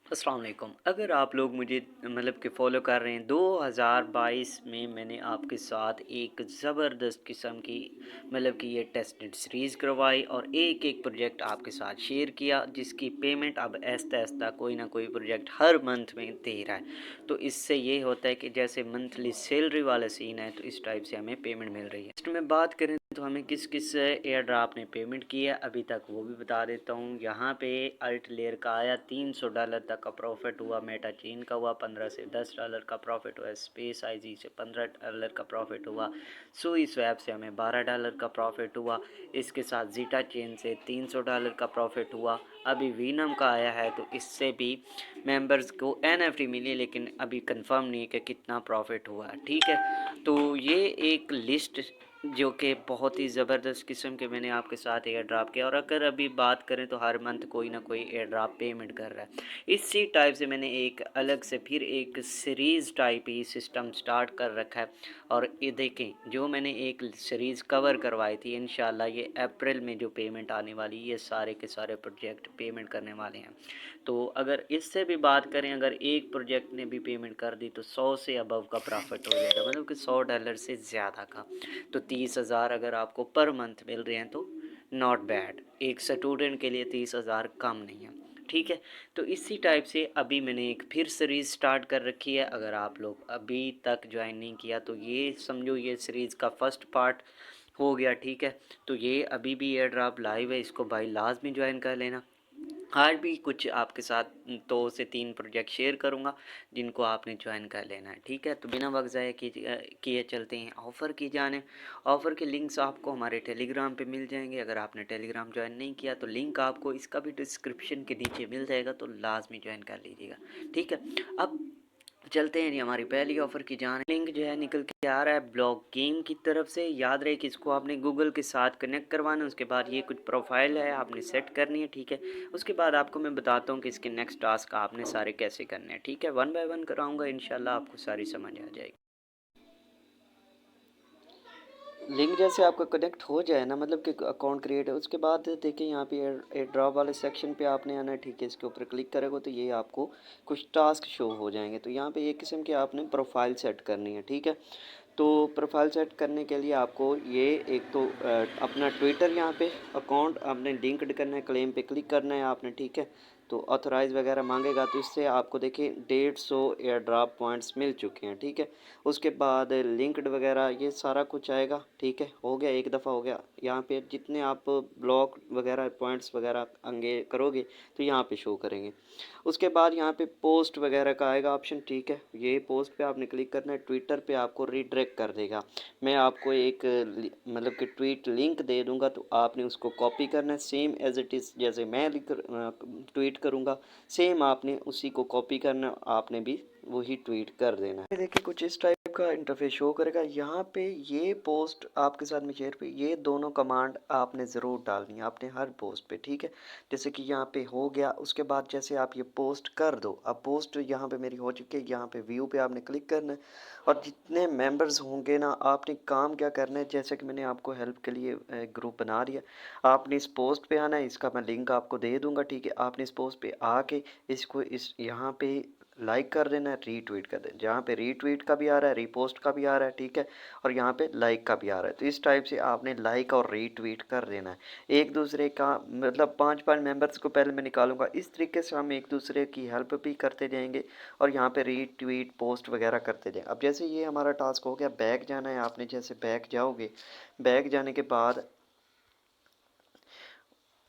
अस्सलाम वालेकुम। अगर आप लोग मुझे मतलब कि फ़ॉलो कर रहे हैं, 2022 में मैंने आपके साथ एक ज़बरदस्त किस्म की मतलब कि ये टेस्टेड सीरीज़ करवाई और एक-एक प्रोजेक्ट आपके साथ शेयर किया, जिसकी पेमेंट अब आहिस्ता-आहिस्ता कोई ना कोई प्रोजेक्ट हर मंथ में दे रहा है। तो इससे ये होता है कि जैसे मंथली सैलरी वाला सीन है, तो इस टाइप से हमें पेमेंट मिल रही है। नेक्स्ट में बात करें तो हमें किस-किस एयर ड्रॉप ने पेमेंट की है अभी तक, वो भी बता देता हूँ। यहाँ पे अल्ट लेयर का आया $300 तक का प्रॉफिट हुआ, मेटा चेन का हुआ $15 से $10 का प्रॉफिट हुआ, स्पेस आईजी से $15 का प्रॉफिट हुआ, सुई स्वैप से हमें $12 का प्रॉफिट हुआ। इसके साथ जीटा चेन से $300 का प्रॉफिट हुआ। अभी वीनम का आया है, तो इससे भी मेंबर्स को एनएफटी मिली, लेकिन अभी कंफर्म नहीं है कि कितना प्रॉफिट हुआ। ठीक है, तो ये एक लिस्ट जो कि बहुत ही ज़बरदस्त किस्म के मैंने आपके साथ एयर ड्रॉप किया। और अगर अभी बात करें तो हर मंथ कोई ना कोई एयर ड्रॉप पेमेंट कर रहा है। इसी टाइप से मैंने एक अलग से फिर एक सीरीज़ टाइप ही सिस्टम स्टार्ट कर रखा है। और ये देखें, जो मैंने एक सीरीज़ कवर करवाई थी, इंशाल्लाह ये अप्रैल में जो पेमेंट आने वाली, ये सारे के सारे प्रोजेक्ट पेमेंट करने वाले हैं। तो अगर इससे भी बात करें, अगर एक प्रोजेक्ट ने भी पेमेंट कर दी तो 100 से अबव का प्रॉफिट हो जाएगा, मतलब कि $100 से ज़्यादा का। तो 30,000 अगर आपको पर मंथ मिल रहे हैं तो नॉट बैड। एक स्टूडेंट के लिए 30,000 कम नहीं है। ठीक है, तो इसी टाइप से अभी मैंने एक फिर सीरीज़ स्टार्ट कर रखी है। अगर आप लोग अभी तक ज्वाइन नहीं किया तो ये समझो ये सीरीज़ का फर्स्ट पार्ट हो गया। ठीक है, तो ये अभी भी एयर ड्रॉप लाइव है, इसको भाई लाजमी ज्वाइन कर लेना। आज भी कुछ आपके साथ 2 से 3 प्रोजेक्ट शेयर करूंगा, जिनको आपने ज्वाइन कर लेना है। ठीक है, तो बिना वक्त ज़ाया किए चलते हैं ऑफ़र की जानिब। ऑफ़र के लिंक्स आपको हमारे टेलीग्राम पे मिल जाएंगे। अगर आपने टेलीग्राम ज्वाइन नहीं किया तो लिंक आपको इसका भी डिस्क्रिप्शन के नीचे मिल जाएगा, तो लाजमी ज्वाइन कर लीजिएगा। ठीक है, अब चलते हैं जी हमारी पहली ऑफ़र की जानिब। लिंक जो है निकल के आ रहा है ब्लॉक गेम की तरफ से। याद रहे कि इसको आपने गूगल के साथ कनेक्ट करवाना है। उसके बाद ये कुछ प्रोफाइल है आपने सेट करनी है। ठीक है, उसके बाद आपको मैं बताता हूँ कि इसके नेक्स्ट टास्क आपने सारे कैसे करने हैं। ठीक है, 1 बाय 1 कराऊंगा, इंशाल्लाह आपको सारी समझ आ जाएगी। लिंक जैसे आपका कनेक्ट हो जाए ना, मतलब कि अकाउंट क्रिएट है, उसके बाद देखिए यहाँ पे एयर ड्रॉप वाले सेक्शन पे आपने आना है। ठीक है, इसके ऊपर क्लिक करेगा तो ये आपको कुछ टास्क शो हो जाएंगे। तो यहाँ पे एक किस्म की आपने प्रोफाइल सेट करनी है। ठीक है, तो प्रोफाइल सेट करने के लिए आपको ये एक तो अपना ट्विटर यहाँ पे अकाउंट आपने लिंक्ड करना है, क्लेम पे क्लिक करना है आपने। ठीक है, तो ऑथराइज वगैरह मांगेगा, तो इससे आपको देखिए 150 एयर ड्रॉप पॉइंट्स मिल चुके हैं। ठीक है, उसके बाद लिंक्ड वगैरह ये सारा कुछ आएगा। ठीक है, हो गया, एक दफ़ा हो गया। यहाँ पे जितने आप ब्लॉक वगैरह पॉइंट्स वगैरह आगे करोगे तो यहाँ पे शो करेंगे। उसके बाद यहाँ पे पोस्ट वगैरह का आएगा ऑप्शन। ठीक है, ये पोस्ट पे आपने क्लिक करना है, ट्विटर पे आपको रीडायरेक्ट कर देगा। मैं आपको एक मतलब कि ट्वीट लिंक दे दूंगा, तो आपने उसको कॉपी करना है, सेम एज इट इज़ जैसे मैं ट्वीट करूँगा, सेम आपने उसी को कॉपी करना, आपने भी वही ट्वीट कर देना है। देखिए कुछ इस टाइप का इंटरफेस शो करेगा। यहाँ पे ये पोस्ट आपके साथ में शेयर पे ये दोनों कमांड आपने ज़रूर डालनी है आपने हर पोस्ट पे। ठीक है, जैसे कि यहाँ पे हो गया। उसके बाद जैसे आप ये पोस्ट कर दो, अब पोस्ट यहाँ पे मेरी हो चुकी है। यहाँ पे व्यू पे आपने क्लिक करना है, और जितने मेंबर्स होंगे ना, आपने काम क्या करना है, जैसे कि मैंने आपको हेल्प के लिए ग्रुप बना दिया। आपने इस पोस्ट पे आना है, इसका मैं लिंक आपको दे दूंगा। ठीक है, आपने इस पोस्ट पे आके इसको इस यहाँ पे लाइक कर देना है, रीट्वीट कर देना। जहाँ पे रीट्वीट का भी आ रहा है, रीपोस्ट का भी आ रहा है। ठीक है, और यहाँ पे लाइक का भी आ रहा है। तो इस टाइप से आपने लाइक और रीट्वीट कर देना है। एक दूसरे का मतलब 5-5 मेंबर्स को पहले मैं निकालूंगा। इस तरीके से हम एक दूसरे की हेल्प भी करते जाएंगे, और यहाँ पे रीट्वीट पोस्ट वगैरह करते जाएंगे। अब जैसे ये हमारा टास्क हो गया, बैक जाना है आपने। जैसे बैक जाओगे, बैक जाने के बाद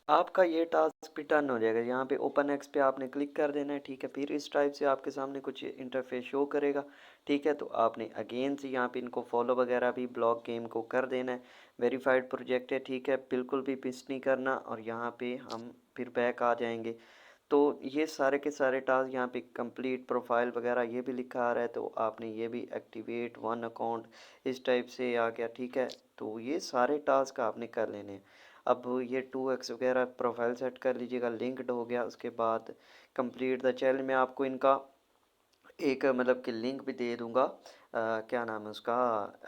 आपका ये टास्क भी डन हो जाएगा। यहाँ पे ओपन एक्स पे आपने क्लिक कर देना है। ठीक है, फिर इस टाइप से आपके सामने कुछ इंटरफेस शो करेगा। ठीक है, तो आपने अगेन से यहाँ पे इनको फॉलो वगैरह भी ब्लॉक गेम को कर देना है। वेरीफाइड प्रोजेक्ट है। ठीक है, बिल्कुल भी मिस नहीं करना। और यहाँ पे हम फिर बैक आ जाएंगे, तो ये सारे के सारे टास्क यहाँ पे कंप्लीट प्रोफाइल वगैरह ये भी लिखा आ रहा है, तो आपने ये भी एक्टिवेट वन अकाउंट इस टाइप से आ गया। ठीक है, तो ये सारे टास्क आपने कर लेने हैं। अब ये 2x वगैरह प्रोफाइल सेट कर लीजिएगा, लिंक्ड हो गया। उसके बाद कंप्लीट द चैलेंज में आपको इनका एक मतलब कि लिंक भी दे दूँगा, क्या नाम है उसका,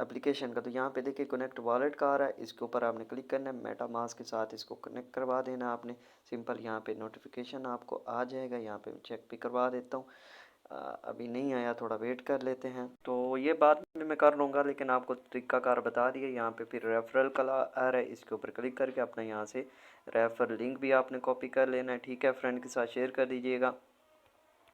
एप्लीकेशन का। तो यहाँ पे देखिए कनेक्ट वॉलेट का आ रहा है, इसके ऊपर आपने क्लिक करना है, मेटामास्क के साथ इसको कनेक्ट करवा देना आपने। सिंपल यहाँ पे नोटिफिकेशन आपको आ जाएगा, यहाँ पे चेक भी करवा देता हूँ। अभी नहीं आया, थोड़ा वेट कर लेते हैं। तो ये बाद में मैं कर लूँगा, लेकिन आपको तरीकाकार बता दिया। यहाँ पे फिर रेफरल का आ रहा है, इसके ऊपर क्लिक करके अपना यहाँ से रेफर लिंक भी आपने कॉपी कर लेना है, ठीक है। फ्रेंड के साथ शेयर कर दीजिएगा।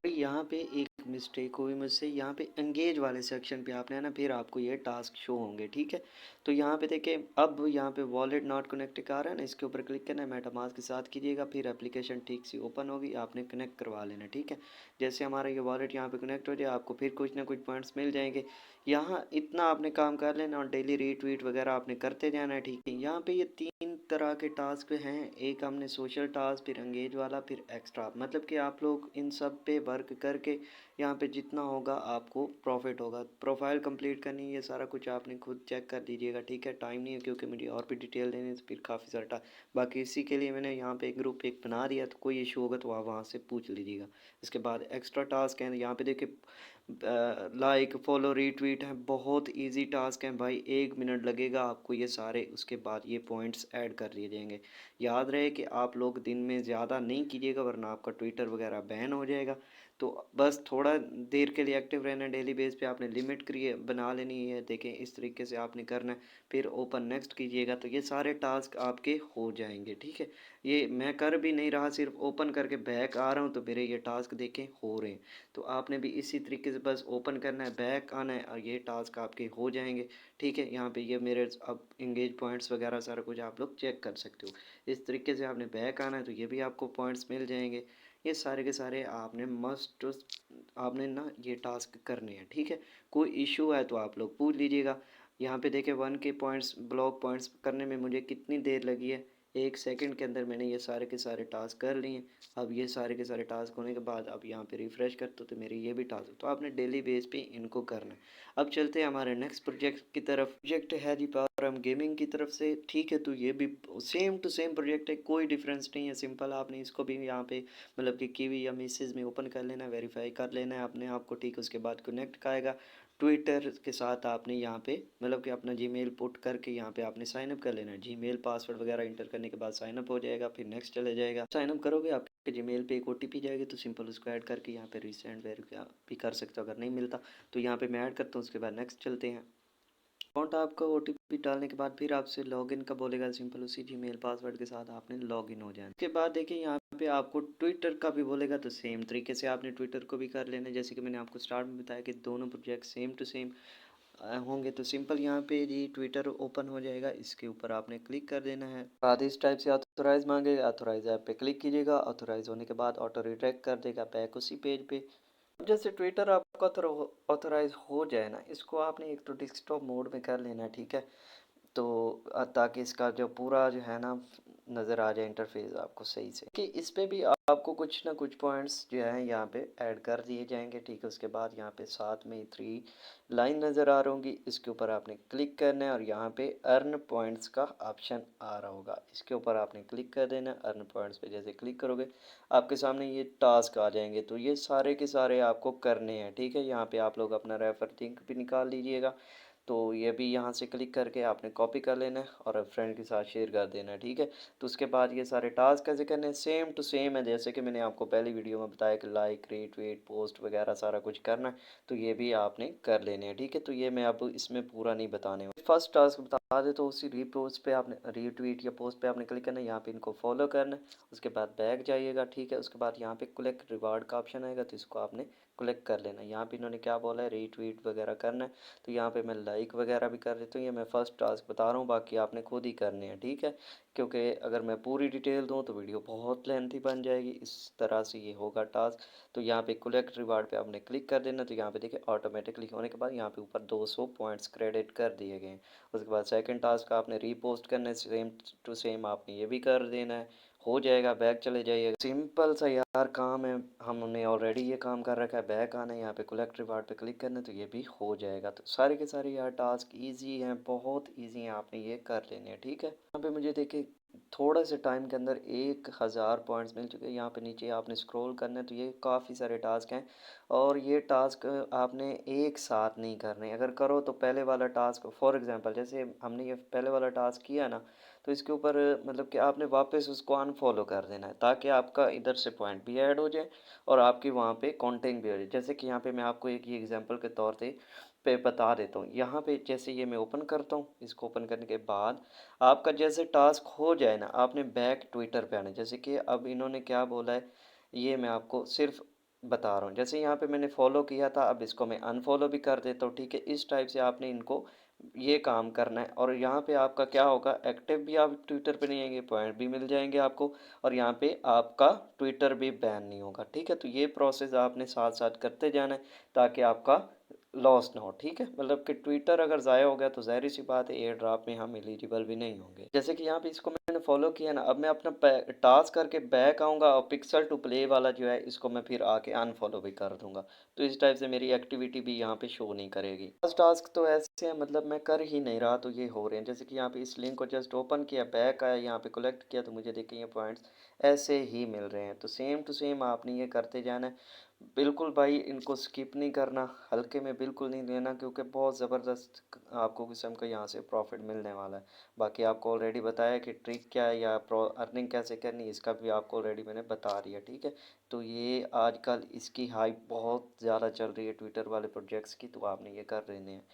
यहाँ पे एक मिस्टेक हुई मुझसे, यहाँ पे एंगेज वाले सेक्शन पे आपने है ना, फिर आपको ये टास्क शो होंगे, ठीक है। तो यहाँ पे देखिए, अब यहाँ पे वॉलेट नॉट कनेक्टेड आ रहा है ना, इसके ऊपर क्लिक करना है, मेटामास्क के साथ कीजिएगा, फिर एप्लीकेशन ठीक से ओपन होगी, आपने कनेक्ट करवा लेना, ठीक है। जैसे हमारा ये वॉलेट यहाँ पे कनेक्ट हो जाए, आपको फिर कुछ ना कुछ पॉइंट्स मिल जाएंगे। यहाँ इतना आपने काम कर लेना और डेली रीट्वीट वगैरह आपने करते जाना है, ठीक है। यहाँ पे ये 3 तरह के टास्क हैं, एक हमने सोशल टास्क, फिर एंगेज वाला, फिर एक्स्ट्रा। मतलब कि आप लोग इन सब पे वर्क करके यहाँ पे जितना होगा आपको प्रॉफिट होगा। प्रोफाइल कंप्लीट करनी है, ये सारा कुछ आपने खुद चेक कर लीजिएगा, ठीक है। टाइम नहीं है क्योंकि मुझे और भी डिटेल देने है, तो फिर काफ़ी सारा बाकी इसी के लिए मैंने यहाँ पे एक ग्रुप एक बना दिया, तो कोई इशू होगा तो आप वहाँ से पूछ लीजिएगा। इसके बाद एक्स्ट्रा टास्क हैं, यहाँ पे देखिए लाइक फॉलो रीट्वीट है, बहुत इजी टास्क है भाई, 1 मिनट लगेगा आपको ये सारे, उसके बाद ये पॉइंट्स ऐड कर लिए जाएंगे। याद रहे कि आप लोग दिन में ज़्यादा नहीं कीजिएगा, वरना आपका ट्विटर वगैरह बैन हो जाएगा। तो बस थोड़ा देर के लिए एक्टिव रहना है, डेली बेस पे आपने लिमिट क्रिएट बना लेनी है, देखें इस तरीके से आपने करना है। फिर ओपन नेक्स्ट कीजिएगा, तो ये सारे टास्क आपके हो जाएंगे, ठीक है। ये मैं कर भी नहीं रहा, सिर्फ ओपन करके बैक आ रहा हूँ, तो मेरे ये टास्क देखें हो रहे हैं। तो आपने भी इसी तरीके से बस ओपन करना है, बैक आना है, और ये टास्क आपके हो जाएंगे, ठीक है। यहाँ पे ये मेरे अब इंगेज पॉइंट्स वगैरह सारा कुछ आप लोग चेक कर सकते हो। इस तरीके से आपने बैक आना है, तो ये भी आपको पॉइंट्स मिल जाएंगे। ये सारे के सारे आपने मस्ट आपने ना ये टास्क करने हैं, ठीक है। कोई इशू है तो आप लोग पूछ लीजिएगा। यहाँ पे देखें 1 के पॉइंट्स, ब्लॉक पॉइंट्स करने में मुझे कितनी देर लगी है, 1 सेकंड के अंदर मैंने ये सारे के सारे टास्क कर लिए हैं। अब ये सारे के सारे टास्क होने के बाद अब यहाँ पे रिफ़्रेश करते हो तो मेरे ये भी टास्क, तो आपने डेली बेस पे इनको करना है। अब चलते हैं हमारे नेक्स्ट प्रोजेक्ट की तरफ। प्रोजेक्ट है जी पावर हम गेमिंग की तरफ से, ठीक है। तो ये भी सेम टू सेम प्रोजेक्ट है, कोई डिफरेंस नहीं है, सिंपल आपने इसको भी यहाँ पे मतलब कि कीवी या मैसेज में ओपन कर लेना है, वेरीफाई कर लेना है अपने आप को, ठीक है। उसके बाद कनेक्ट का आएगा ट्विटर के साथ, आपने यहाँ पे मतलब कि अपना जीमेल पुट करके यहाँ पे आपने साइनअप कर लेना है। जीमेल पासवर्ड वगैरह इंटर करने के बाद साइनअप हो जाएगा, फिर नेक्स्ट चले जाएगा। साइनअप करोगे आपके जीमेल पे एक ओटीपी जाएगी, तो सिंपल उसको ऐड करके यहाँ पे रीसेंड वेरीफाई भी कर सकते हो, अगर नहीं मिलता तो यहाँ पे मैं ऐड करता हूँ। उसके बाद नेक्स्ट चलते हैं। अकाउंट आपका ओटीपी डालने के बाद फिर आपसे लॉगिन का बोलेगा, सिंपल उसी जीमेल पासवर्ड के साथ आपने लॉगिन हो जाना। उसके बाद देखिए यहाँ पे आपको ट्विटर का भी बोलेगा, तो सेम तरीके से आपने ट्विटर को भी कर लेना है। जैसे कि मैंने आपको स्टार्ट में बताया कि दोनों प्रोजेक्ट सेम टू सेम होंगे। तो सिंपल यहाँ पे जी ट्विटर ओपन हो जाएगा, इसके ऊपर आपने क्लिक कर देना है। बाद इस टाइप से ऑथोराइज मांगेगा, ऑथोराइज ऐप पे क्लिक कीजिएगा। ऑथोराइज होने के बाद ऑटो रिडायरेक्ट कर देगा बैक उसी पेज पे। अब जैसे ट्विटर आपका ऑथोराइज हो जाए ना, इसको आपने एक तो डेस्कटॉप मोड में कर लेना है, ठीक है। तो ताकि इसका जो पूरा जो है ना नज़र आ जाए इंटरफेस आपको सही से, कि इस पे भी आपको कुछ ना कुछ पॉइंट्स जो है यहाँ पे ऐड कर दिए जाएंगे, ठीक है। उसके बाद यहाँ पे साथ में 3 लाइन नज़र आ रही होंगी, इसके ऊपर आपने क्लिक करना है, और यहाँ पे अर्न पॉइंट्स का ऑप्शन आ रहा होगा, इसके ऊपर आपने क्लिक कर देना है। अर्न पॉइंट्स पे जैसे क्लिक करोगे आपके सामने ये टास्क आ जाएंगे, तो ये सारे के सारे आपको करने हैं, ठीक है। यहाँ पे आप लोग अपना रेफर लिंक भी निकाल लीजिएगा। तो ये भी यहाँ से क्लिक करके आपने कॉपी कर लेना है और फ्रेंड के साथ शेयर कर देना है, ठीक है। तो उसके बाद ये सारे टास्क कैसे करने हैं, सेम टू सेम है, जैसे कि मैंने आपको पहली वीडियो में बताया कि लाइक रीट्वीट पोस्ट वगैरह सारा कुछ करना है। तो ये भी आपने कर लेने हैं, ठीक है। तो ये मैं अब इसमें पूरा नहीं बताने वाला। फर्स्ट टास्क बता दे, तो उसी रीपोस्ट पे आपने रीट्वीट या पोस्ट पे आपने क्लिक करना है, यहाँ पे इनको फॉलो करना है। उसके बाद बैक जाइएगा, ठीक है। उसके बाद यहाँ पे कलेक्ट रिवार्ड का ऑप्शन आएगा, तो इसको आपने कलेक्ट कर लेना है। यहाँ पे इन्होंने क्या बोला है, रीट्वीट वगैरह करना है, तो यहाँ पे मैं लाइक वगैरह भी कर देता हूँ। ये मैं फ़र्स्ट टास्क बता रहा हूँ, बाकी आपने खुद ही करने हैं, ठीक है। क्योंकि अगर मैं पूरी डिटेल दूँ तो वीडियो बहुत लेंथी बन जाएगी, इस तरह से ये होगा टास्क। तो यहाँ पे कलेक्ट रिवार्ड पे आपने क्लिक कर देना, तो यहाँ पे देखिए ऑटोमेटिकली होने के बाद यहाँ पे ऊपर 200 पॉइंट्स क्रेडिट कर दिए गए हैं। उसके बाद सेकंड टास्क आपने रीपोस्ट करना है, सेम टू सेम आपने ये भी कर देना है, हो जाएगा। बैक चले जाइएगा, सिंपल सा यार काम है, हमने ऑलरेडी ये काम कर रखा है। बैक आना है, यहाँ पे कलेक्ट रिवार्ड पे क्लिक करना है, तो ये भी हो जाएगा। तो सारे के सारे यार टास्क इजी हैं, बहुत इजी हैं, आपने ये कर लेने हैं, ठीक है। यहाँ पे मुझे देखिए थोड़ा से टाइम के अंदर 1000 पॉइंट्स मिल चुके हैं। यहाँ पे नीचे आपने स्क्रॉल करना है, तो ये काफ़ी सारे टास्क हैं और ये टास्क आपने एक साथ नहीं करने। अगर करो तो पहले वाला टास्क, फॉर एग्जांपल जैसे हमने ये पहले वाला टास्क किया ना, तो इसके ऊपर मतलब कि आपने वापस उसको अनफॉलो कर देना है, ताकि आपका इधर से पॉइंट भी ऐड हो जाए और आपकी वहाँ पे काउंटिंग भी हो जाए। जैसे कि यहाँ पे मैं आपको एक ये एग्जांपल के तौर पे बता देता हूँ। यहाँ पे जैसे ये मैं ओपन करता हूँ, इसको ओपन करने के बाद आपका जैसे टास्क हो जाए ना, आपने बैक ट्विटर पे आना है। जैसे कि अब इन्होंने क्या बोला है, ये मैं आपको सिर्फ बता रहा हूँ। जैसे यहाँ पे मैंने फॉलो किया था, अब इसको मैं अनफॉलो भी कर देता हूँ, ठीक है। इस टाइप से आपने इनको ये काम करना है और यहाँ पे आपका क्या होगा, एक्टिव भी आप ट्विटर पे नहीं आएंगे, पॉइंट भी मिल जाएंगे आपको और यहाँ पे आपका ट्विटर भी बैन नहीं होगा, ठीक है। तो ये प्रोसेस आपने साथ साथ करते जाना है ताकि आपका लॉस ना हो, ठीक है। मतलब कि ट्विटर अगर ज़ाया हो गया तो ज़ाहिर सी बात है एयर ड्रॉप में हम एलिजिबल भी नहीं होंगे। जैसे कि यहाँ पे इसको मैंने फॉलो किया ना, अब मैं अपना टास्क करके बैक आऊँगा और पिक्सल टू प्ले वाला जो है इसको मैं फिर आके अनफॉलो भी कर दूंगा। तो इस टाइप से मेरी एक्टिविटी भी यहाँ पे शो नहीं करेगी। फर्स्ट टास्क तो ऐसे है, मतलब मैं कर ही नहीं रहा तो ये हो रहे हैं। जैसे कि यहाँ पे इस लिंक को जस्ट ओपन किया, बैक आया, यहाँ पे कलेक्ट किया, तो मुझे देखिए ये पॉइंट्स ऐसे ही मिल रहे हैं। तो सेम टू सेम आपने ये करते जाना है। बिल्कुल भाई इनको स्किप नहीं करना, हल्के में बिल्कुल नहीं लेना, क्योंकि बहुत ज़बरदस्त आपको किस्म का यहाँ से प्रॉफिट मिलने वाला है। बाकी आपको ऑलरेडी बताया कि ट्रिक क्या है या प्रो अर्निंग कैसे करनी, इसका भी आपको ऑलरेडी मैंने बता दिया, ठीक है। तो ये आजकल इसकी हाइप बहुत ज़्यादा चल रही है ट्विटर वाले प्रोजेक्ट्स की, तो आपने ये कर लेने हैं।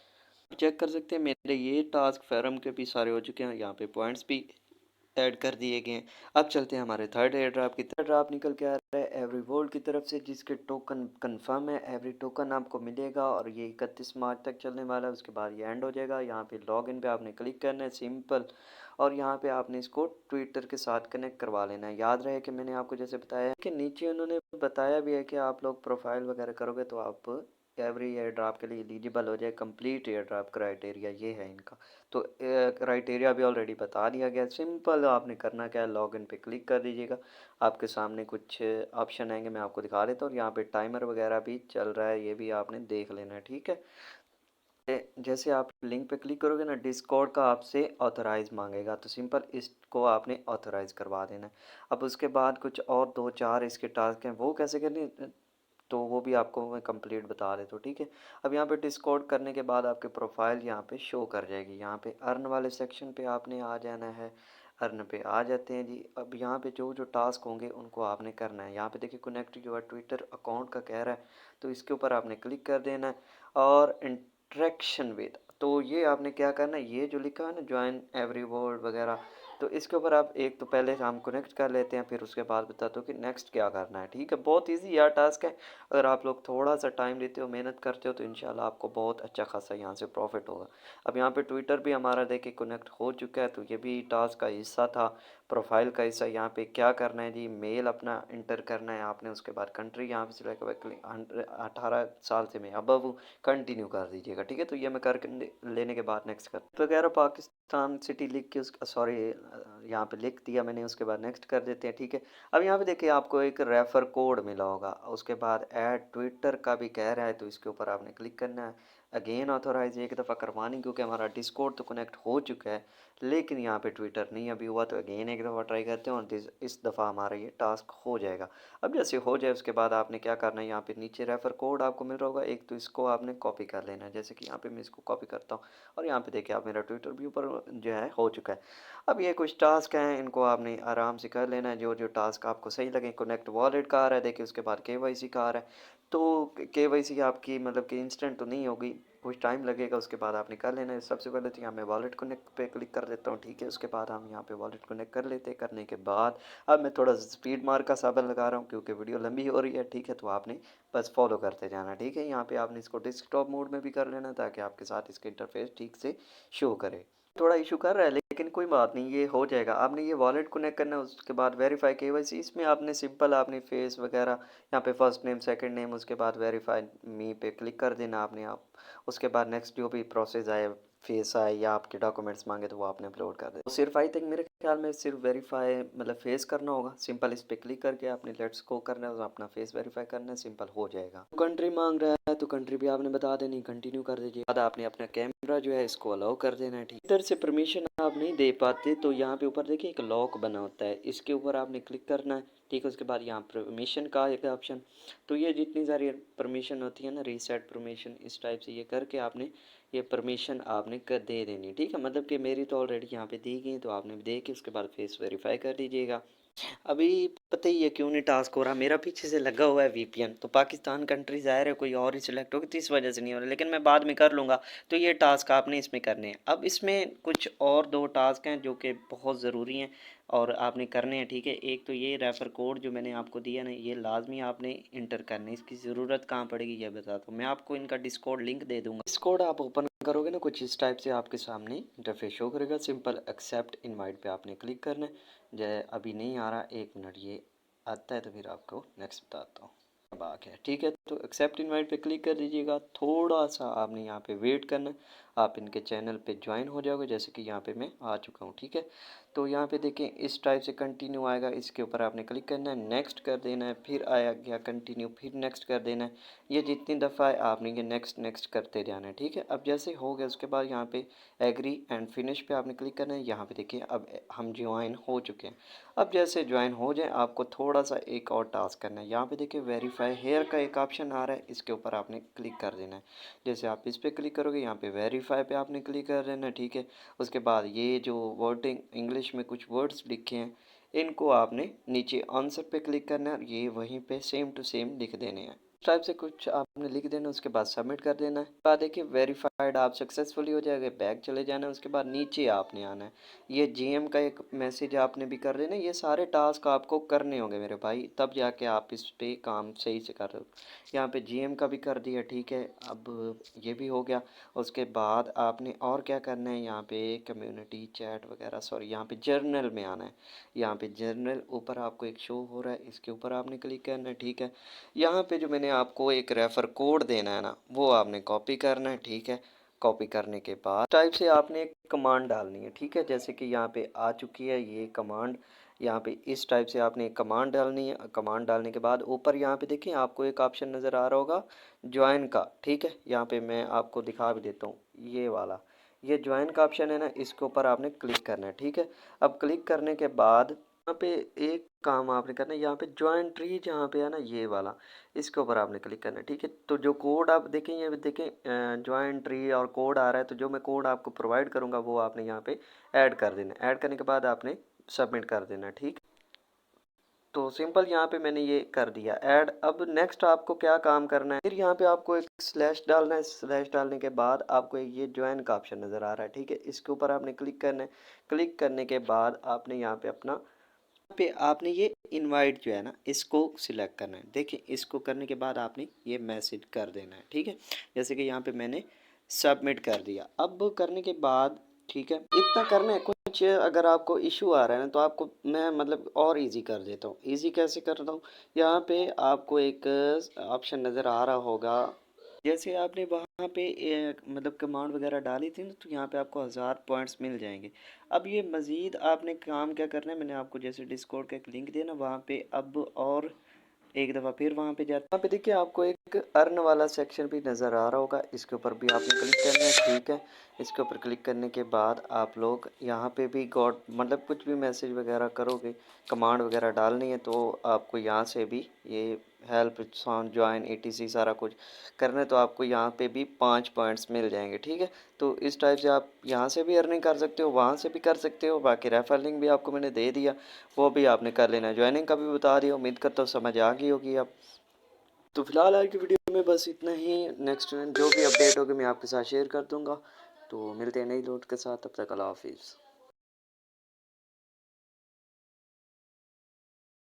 चेक कर सकते हैं मेरे ये टास्क फेरम के भी सारे हो चुके हैं, यहाँ पे पॉइंट्स भी ऐड कर दिए गए हैं। अब चलते हैं हमारे थर्ड एयर ड्रॉप की तरफ। ड्रॉप निकल के आ रहा है एवरी वर्ल्ड की तरफ से, जिसके टोकन कंफर्म है। एवरी टोकन आपको मिलेगा और ये 31 मार्च तक चलने वाला है, उसके बाद ये एंड हो जाएगा। यहाँ पे लॉगिन पे आपने क्लिक करना है, सिंपल। और यहाँ पे आपने इसको ट्विटर के साथ कनेक्ट करवा लेना है। याद रहे कि मैंने आपको जैसे बताया है कि नीचे उन्होंने बताया भी है कि आप लोग प्रोफाइल वगैरह करोगे तो आप एवरी एयर ड्रॉप के लिए एलिजिबल हो जाए। कंप्लीट एयर ड्रॉप क्राइटेरिया ये है इनका। तो क्राइटेरिया भी ऑलरेडी बता दिया गया। सिंपल आपने करना क्या है, लॉगिन पे क्लिक कर दीजिएगा। आपके सामने कुछ ऑप्शन आएंगे, मैं आपको दिखा देता हूँ। यहाँ पे टाइमर वगैरह भी चल रहा है, ये भी आपने देख लेना है, ठीक है। जैसे आप लिंक पे क्लिक करोगे ना, डिस्कॉर्ड का आपसे ऑथराइज मांगेगा, तो सिंपल इसको आपने ऑथराइज करवा देना है। अब उसके बाद कुछ और दो चार इसके टास्क हैं, वो कैसे करने, तो वो भी आपको मैं कंप्लीट बता देता हूँ, ठीक है। अब यहाँ पे डिस्कॉर्ड करने के बाद आपके प्रोफाइल यहाँ पे शो कर जाएगी। यहाँ पे अर्न वाले सेक्शन पे आपने आ जाना है। अर्न पे आ जाते हैं जी। अब यहाँ पे जो जो टास्क होंगे उनको आपने करना है। यहाँ पे देखिए कनेक्ट योर ट्विटर अकाउंट का कह रहा है, तो इसके ऊपर आपने क्लिक कर देना है। और इंट्रैक्शन विद, तो ये आपने क्या करना है, ये जो लिखा है ना ज्वाइन एवरी वर्ल्ड वगैरह, तो इसके ऊपर आप एक तो पहले हम कनेक्ट कर लेते हैं, फिर उसके बाद बताता हूँ कि नेक्स्ट क्या करना है, ठीक है। बहुत इजी यार टास्क है। अगर आप लोग थोड़ा सा टाइम लेते हो, मेहनत करते हो, तो इंशाल्लाह आपको बहुत अच्छा खासा यहाँ से प्रॉफिट होगा। अब यहाँ पे ट्विटर भी हमारा देखिए कनेक्ट हो चुका है, तो ये भी टास्क का हिस्सा था, प्रोफाइल का हिस्सा। यहाँ पे क्या करना है जी, मेल अपना इंटर करना है आपने। उसके बाद कंट्री यहाँ पे सिलेक्ट 18 साल से मैं अबव कंटिन्यू कर दीजिएगा, ठीक है। तो ये मैं कर लेने के बाद नेक्स्ट कर वगैरह पाकिस्तान सिटी लिख के उसका सॉरी यहाँ पे लिख दिया मैंने। उसके बाद नेक्स्ट कर देते हैं, ठीक है। अब यहाँ पे देखिए आपको एक रेफ़र कोड मिला होगा, उसके बाद ऐड ट्विटर का भी कह रहा है, तो इसके ऊपर आपने क्लिक करना है। अगेन ऑथोराइज एक दफ़ा करवानी, क्योंकि हमारा डिस्कॉर्ड तो कनेक्ट हो चुका है, लेकिन यहाँ पे ट्विटर नहीं अभी हुआ। तो अगेन एक दफ़ा ट्राई करते हैं और इस दफ़ा हमारा ये टास्क हो जाएगा। अब जैसे हो जाए उसके बाद आपने क्या करना है, यहाँ पे नीचे रेफ़र कोड आपको मिल रहा होगा एक, तो इसको आपने कॉपी कर लेना है। जैसे कि यहाँ पे मैं इसको कॉपी करता हूँ और यहाँ पे देखिए आप मेरा ट्विटर भी ऊपर जो है हो चुका है। अब ये कुछ टास्क हैं, इनको आपने आराम से कर लेना है। जो जो टास्क आपको सही लगे, कनेक्ट वॉलेट का आ रहा है देखिए, उसके बाद केवाईसी का आ रहा है। तो केवाईसी आपकी मतलब कि इंस्टेंट तो नहीं होगी, कुछ टाइम लगेगा, उसके बाद आपने कर लेना है। सबसे पहले तो यहाँ मैं वॉलेट कनेक्ट पे क्लिक कर देता हूँ, ठीक है। उसके बाद हम यहाँ पे वॉलेट कनेक्ट कर लेते हैं। करने के बाद अब मैं थोड़ा स्पीड मार्क का साबन लगा रहा हूँ, क्योंकि वीडियो लंबी हो रही है, ठीक है। तो आपने बस फॉलो करते जाना, ठीक है। यहाँ पे आपने इसको डेस्कटॉप मोड में भी कर लेना, ताकि आपके साथ इसका इंटरफेस ठीक से शो करे। थोड़ा इशू कर रहा है, लेकिन कोई बात नहीं, ये हो जाएगा। आपने ये वॉलेट कनेक्ट करना है, उसके बाद वेरीफाई केवाईसी, इसमें आपने सिंपल आपने फेस वगैरह यहाँ पे फर्स्ट नेम सेकंड नेम, उसके बाद वेरीफाई मी पे क्लिक कर देना आपने आप। उसके बाद नेक्स्ट जो भी प्रोसेस आए, फेस आए या आपके डॉक्यूमेंट्स मांगे, तो वो आपने अपलोड कर दे। तो सिर्फ आई थिंक मेरे ख्याल में सिर्फ वेरीफाई मतलब फेस करना होगा। सिंपल इस पे क्लिक करके आपने लेट्स गो करना है और अपना फेस वेरीफाई करना है, सिंपल हो जाएगा। कंट्री मांग रहा है तो कंट्री भी आपने बता देनी, कंटिन्यू कर दीजिए। बाद आपने अपना कैमरा जो है इसको अलाउ कर देना है, ठीक। इधर से परमिशन आप नहीं दे पाते तो यहाँ पे ऊपर देखिए एक लॉक बना होता है, इसके ऊपर आपने क्लिक करना है। ठीक है, उसके बाद यहाँ परमिशन का एक ऑप्शन, तो ये जितनी सारी परमिशन होती है ना, रीसेट परमिशन, इस टाइप से ये करके आपने ये परमिशन आपने कर दे देनी। ठीक है, मतलब कि मेरी तो ऑलरेडी यहाँ पे दी गई, तो आपने दे के उसके बाद फेस वेरीफाई कर दीजिएगा। अभी पता ही है क्यों नहीं टास्क हो रहा, मेरा पीछे से लगा हुआ है वीपीएन, तो पाकिस्तान कंट्री ज़ाहिर है कोई और ही सिलेक्ट होगी, तो इस वजह से नहीं हो रहा, लेकिन मैं बाद में कर लूँगा। तो ये टास्क आपने इसमें करने हैं। अब इसमें कुछ और दो टास्क हैं जो कि बहुत ज़रूरी हैं और आपने करने हैं। ठीक है, एक तो ये रेफ़र कोड जो मैंने आपको दिया ना, ये लाजमी आपने इंटर करना है। इसकी ज़रूरत कहाँ पड़ेगी ये बताता हूँ मैं आपको, इनका डिस्कॉर्ड लिंक दे दूँगा। डिस्कॉर्ड आप ओपन करोगे ना, कुछ इस टाइप से आपके सामने इंटरफेस शो करेगा। सिंपल एक्सेप्ट इनवाइट पे आपने क्लिक करना है। जय अभी नहीं आ रहा, एक मिनट, ये आता है तो फिर आपको नेक्स्ट बताता हूँ। अब आ गया। ठीक है, तो एक्सेप्ट इनवाइट पे क्लिक कर दीजिएगा। थोड़ा सा आपने यहाँ पे वेट करना है, आप इनके चैनल पे ज्वाइन हो जाओगे, जैसे कि यहाँ पे मैं आ चुका हूँ। ठीक है, तो यहाँ पे देखें इस टाइप से कंटिन्यू आएगा, इसके ऊपर आपने क्लिक करना है, नेक्स्ट कर देना है, फिर आया गया कंटिन्यू, फिर नेक्स्ट कर देना है। ये जितनी दफ़ा है आपने ये नेक्स्ट नेक्स्ट करते जाना है। ठीक है, अब जैसे हो गया उसके बाद यहाँ पे एग्री एंड फिनिश पे आपने क्लिक करना है। यहाँ पे देखिए अब हम ज्वाइन हो चुके हैं। अब जैसे ज्वाइन हो जाए आपको थोड़ा सा एक और टास्क करना है। यहाँ पे देखिए वेरीफाई हेयर का एक ऑप्शन आ रहा है, इसके ऊपर आपने क्लिक कर देना है। जैसे आप इस पर क्लिक करोगे, यहाँ पे वेरीफाई पे आपने क्लिक कर देना है। ठीक है, उसके बाद ये जो वर्डिंग इंग्लिश में कुछ वर्ड्स लिखे हैं, इनको आपने नीचे आंसर पे क्लिक करना है और ये वहीं पे सेम टू सेम लिख देने हैं। इस टाइप से कुछ आपने लिख देना, उसके बाद सबमिट कर देना है। बाद देखिए वेरीफाइड आप सक्सेसफुली हो जाएगा, बैक चले जाना है। उसके बाद नीचे आपने आना है, ये जीएम का एक मैसेज आपने भी कर देना। ये सारे टास्क आपको करने होंगे मेरे भाई, तब जाके आप इस पे काम सही से कर रहे हो। यहाँ पे जीएम का भी कर दिया। ठीक है, अब ये भी हो गया। उसके बाद आपने और क्या करना है, यहाँ पे कम्युनिटी चैट वगैरह, सॉरी यहाँ पे जर्नल में आना है। यहाँ पे जर्नल ऊपर आपको एक शो हो रहा है, इसके ऊपर आपने क्लिक करना है। ठीक है, यहाँ पे जो मैंने आपको एक रेफ़र कोड देना है ना, वो आपने कॉपी करना है। ठीक है, कॉपी करने के बाद टाइप से आपने एक कमांड डालनी है। ठीक है, जैसे कि यहाँ पे आ चुकी है ये कमांड, यहाँ पे इस टाइप से आपने एक कमांड डालनी है। कमांड डालने के बाद ऊपर यहाँ पे देखिए आपको एक ऑप्शन नज़र आ रहा होगा ज्वाइन का। ठीक है, यहाँ पे मैं आपको दिखा भी देता हूँ, ये वाला, ये ज्वाइन का ऑप्शन है ना, इसके ऊपर आपने क्लिक करना है। ठीक है, अब क्लिक करने के बाद यहाँ पे एक काम आपने करना है, यहाँ पे ज्वाइन ट्री जहाँ पे है ना, ये वाला, इसके ऊपर आपने क्लिक करना है। ठीक है, तो जो कोड आप देखें, ये देखें ज्वाइन ट्री और कोड आ रहा है, तो जो मैं कोड आपको प्रोवाइड करूँगा वो आपने यहाँ पे ऐड कर देना है। ऐड करने के बाद आपने सबमिट कर देना है। ठीक, तो सिंपल यहाँ पे मैंने ये कर दिया ऐड। अब नेक्स्ट आपको क्या काम करना है, फिर यहाँ पे आपको एक स्लैश डालना है। स्लैश डालने के बाद आपको एक ये ज्वाइन का ऑप्शन नज़र आ रहा है। ठीक है, इसके ऊपर आपने क्लिक करना है। क्लिक करने के बाद आपने यहाँ पे अपना पे आपने ये इनवाइट जो है ना, इसको सिलेक्ट करना है। देखिए, इसको करने के बाद आपने ये मैसेज कर देना है। ठीक है, जैसे कि यहाँ पे मैंने सबमिट कर दिया। अब करने के बाद ठीक है, इतना करना है। कुछ अगर आपको इशू आ रहा है ना, तो आपको मैं मतलब और इजी कर देता हूँ। इजी कैसे करता हूँ, यहाँ पे आपको एक ऑप्शन नज़र आ रहा होगा, जैसे आपने वहाँ पे मतलब कमांड वगैरह डाली थी ना, तो यहाँ पे आपको 1000 पॉइंट्स मिल जाएंगे। अब ये मज़ीद आपने काम क्या करना है, मैंने आपको जैसे डिस्कॉर्ड का एक लिंक दिया ना, वहाँ पे अब और एक दफ़ा फिर वहाँ पे जाते, वहाँ पे देखिए आपको एक अर्न वाला सेक्शन भी नज़र आ रहा होगा, इसके ऊपर भी आपने क्लिक करना है। ठीक है, इसके ऊपर क्लिक करने के बाद आप लोग यहाँ पे भी गॉड मतलब कुछ भी मैसेज वगैरह करोगे, कमांड वगैरह डालनी है, तो आपको यहाँ से भी ये हेल्प साउंड ज्वाइन एटीसी सारा कुछ करना है, तो आपको यहाँ पे भी 5 पॉइंट्स मिल जाएंगे। ठीक है, तो इस टाइप से आप यहाँ से भी अर्निंग कर सकते हो, वहाँ से भी कर सकते हो। बाकी रेफर लिंक भी आपको मैंने दे दिया, वो भी आपने कर लेना है। ज्वाइनिंग का भी बता दिया, उम्मीद करता हूँ समझ आ गई होगी अब। तो फिलहाल आज की वीडियो में बस इतना ही। नेक्स्ट जो भी अपडेट होगी मैं आपके साथ शेयर कर दूँगा। तो मिलते हैं नई नोट के साथ, तब तक अल्लाह हाफिज़।